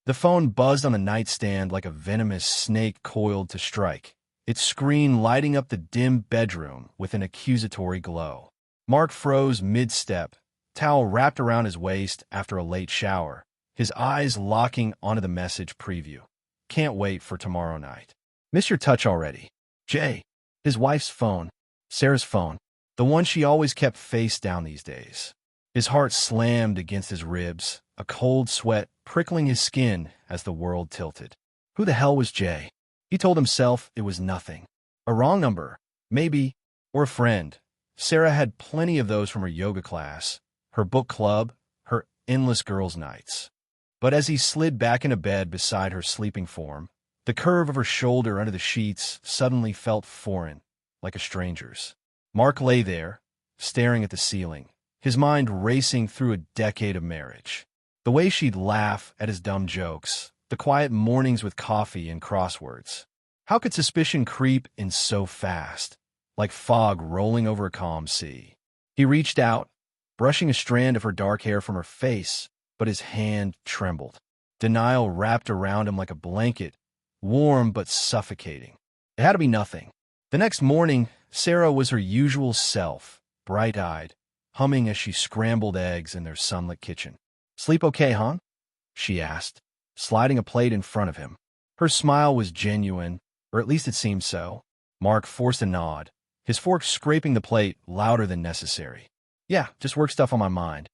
The phone buzzed on the nightstand like a venomous snake coiled to strike, its screen lighting up the dim bedroom with an accusatory glow. Mark froze mid-step, towel wrapped around his waist after a late shower, his eyes locking onto the message preview. Can't wait for tomorrow night. Miss your touch already. Jay. His wife's phone. Sarah's phone. The one she always kept face down these days. His heart slammed against his ribs, a cold sweat prickling his skin as the world tilted. Who the hell was Jay? He told himself it was nothing. A wrong number, maybe, or a friend. Sarah had plenty of those from her yoga class, her book club, her endless girls' nights. But as he slid back into bed beside her sleeping form, the curve of her shoulder under the sheets suddenly felt foreign, like a stranger's. Mark lay there, staring at the ceiling, his mind racing through a decade of marriage. The way she'd laugh at his dumb jokes, the quiet mornings with coffee and crosswords. How could suspicion creep in so fast, like fog rolling over a calm sea? He reached out, brushing a strand of her dark hair from her face, but his hand trembled. Denial wrapped around him like a blanket, warm but suffocating. It had to be nothing. The next morning, Sarah was her usual self, bright-eyed, humming as she scrambled eggs in their sunlit kitchen. "Sleep okay, huh?" she asked, sliding a plate in front of him. Her smile was genuine, or at least it seemed so. Mark forced a nod, his fork scraping the plate louder than necessary. "Yeah, just work stuff on my mind."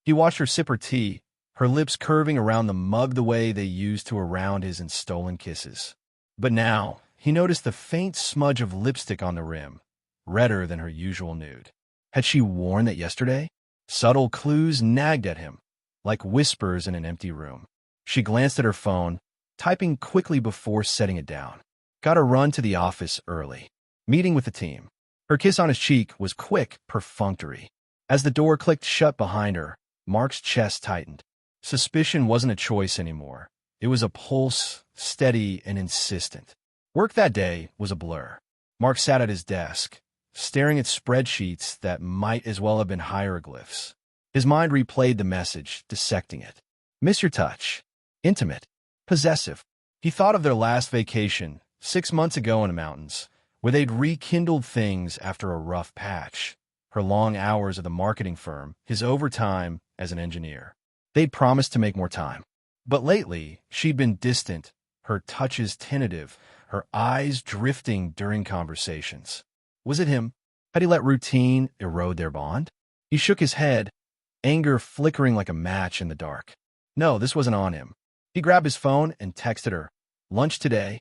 He watched her sip her tea, her lips curving around the mug the way they used to around his in stolen kisses. But now, he noticed the faint smudge of lipstick on the rim, redder than her usual nude. Had she worn that yesterday? Subtle clues nagged at him, like whispers in an empty room. She glanced at her phone, typing quickly before setting it down. Gotta run to the office early. Meeting with the team. Her kiss on his cheek was quick, perfunctory. As the door clicked shut behind her, Mark's chest tightened. Suspicion wasn't a choice anymore. It was a pulse, steady and insistent. Work that day was a blur. Mark sat at his desk, staring at spreadsheets that might as well have been hieroglyphs. His mind replayed the message, dissecting it. Miss your touch. Intimate. Possessive. He thought of their last vacation, 6 months ago in the mountains, where they'd rekindled things after a rough patch. Her long hours at the marketing firm, his overtime as an engineer. They'd promised to make more time. But lately, she'd been distant, her touches tentative, her eyes drifting during conversations. Was it him? Had he let routine erode their bond? He shook his head, anger flickering like a match in the dark. No, this wasn't on him. He grabbed his phone and texted her, "Lunch today?"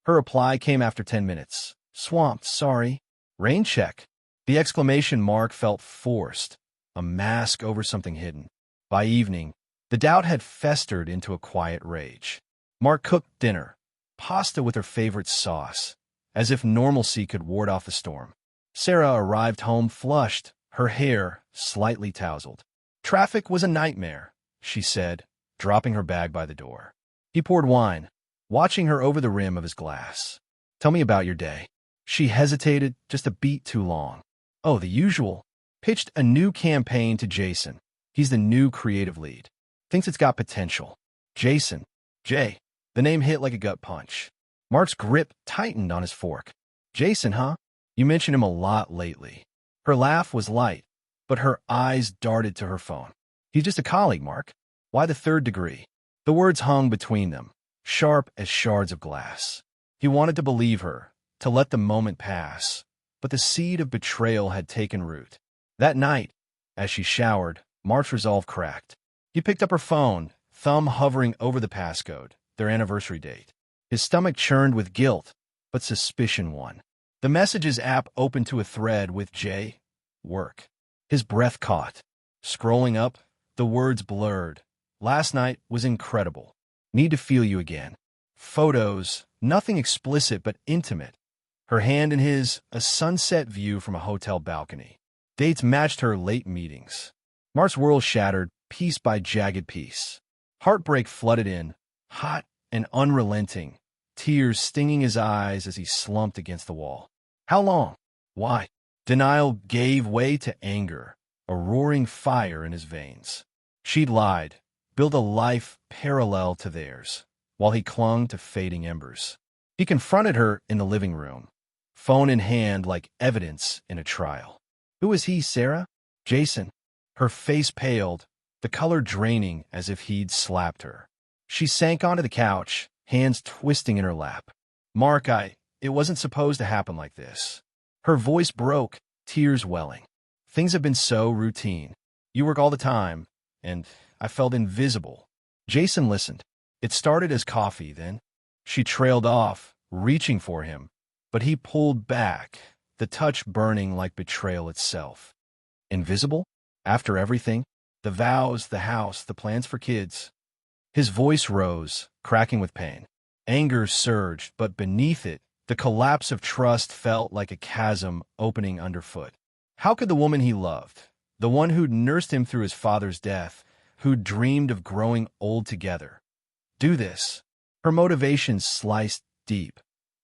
Her reply came after 10 minutes. "Swamped, sorry." Rain check. The exclamation mark felt forced, a mask over something hidden. By evening, the doubt had festered into a quiet rage. Mark cooked dinner, pasta with her favorite sauce, as if normalcy could ward off the storm. Sarah arrived home flushed, her hair slightly tousled. "Traffic was a nightmare," she said, dropping her bag by the door. He poured wine, watching her over the rim of his glass. "Tell me about your day." She hesitated just a beat too long. "Oh, the usual." Pitched a new campaign to Jason. He's the new creative lead. Thinks it's got potential. Jason. Jay. The name hit like a gut punch. Mark's grip tightened on his fork. "Jason, huh? You mentioned him a lot lately." Her laugh was light, but her eyes darted to her phone. "He's just a colleague, Mark. Why the third degree?" The words hung between them, sharp as shards of glass. He wanted to believe her, to let the moment pass, but the seed of betrayal had taken root. That night, as she showered, Mark's resolve cracked. He picked up her phone, thumb hovering over the passcode, their anniversary date. His stomach churned with guilt, but suspicion won. The Messages app opened to a thread with J. Work. His breath caught. Scrolling up, the words blurred. "Last night was incredible. Need to feel you again." Photos, nothing explicit but intimate. Her hand in his, a sunset view from a hotel balcony. Dates matched her late meetings. Mark's world shattered, piece by jagged piece. Heartbreak flooded in, hot and unrelenting, tears stinging his eyes as he slumped against the wall. How long? Why? Denial gave way to anger, a roaring fire in his veins. She'd lied, build a life parallel to theirs, while he clung to fading embers. He confronted her in the living room, phone in hand like evidence in a trial. Who is he, Sarah? Jason. Her face paled, the color draining as if he'd slapped her. She sank onto the couch, hands twisting in her lap. Mark, it wasn't supposed to happen like this. Her voice broke, tears welling. Things have been so routine. You work all the time, and I felt invisible. Jason listened. It started as coffee, then. She trailed off, reaching for him, but he pulled back, the touch burning like betrayal itself. Invisible? After everything? The vows, the house, the plans for kids. His voice rose, cracking with pain. Anger surged, but beneath it, the collapse of trust felt like a chasm opening underfoot. How could the woman he loved, the one who'd nursed him through his father's death, who'd dreamed of growing old together, do this? Her motivation sliced deep.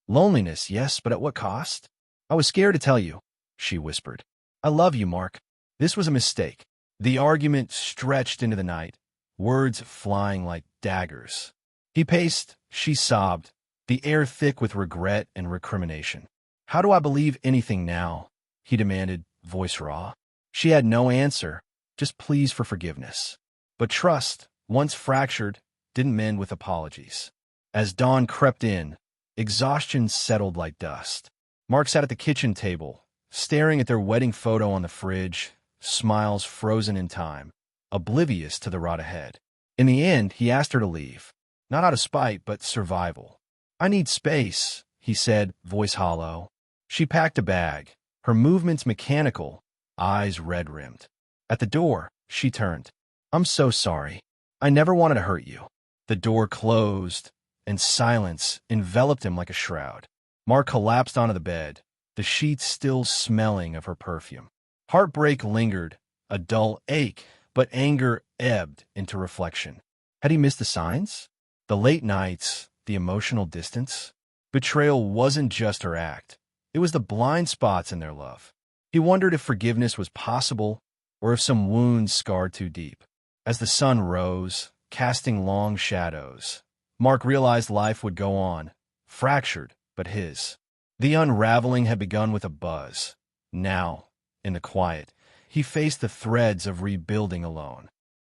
Loneliness, yes, but at what cost? I was scared to tell you, she whispered. I love you, Mark. This was a mistake. The argument stretched into the night, words flying like daggers. He paced, she sobbed, the air thick with regret and recrimination. How do I believe anything now? He demanded, voice raw. She had no answer, just pleas for forgiveness. But trust, once fractured, didn't mend with apologies. As dawn crept in, exhaustion settled like dust. Mark sat at the kitchen table, staring at their wedding photo on the fridge, smiles frozen in time, oblivious to the road ahead. In the end, he asked her to leave. Not out of spite, but survival. I need space, he said, voice hollow. She packed a bag, her movements mechanical, eyes red-rimmed. At the door, she turned. I'm so sorry. I never wanted to hurt you. The door closed, and silence enveloped him like a shroud. Mark collapsed onto the bed, the sheets still smelling of her perfume. Heartbreak lingered, a dull ache, but anger ebbed into reflection. Had he missed the signs? The late nights, the emotional distance? Betrayal wasn't just her act. It was the blind spots in their love. He wondered if forgiveness was possible, or if some wounds scarred too deep. As the sun rose, casting long shadows, Mark realized life would go on, fractured, but his. The unraveling had begun with a buzz. Now, in the quiet, he faced the threads of rebuilding alone.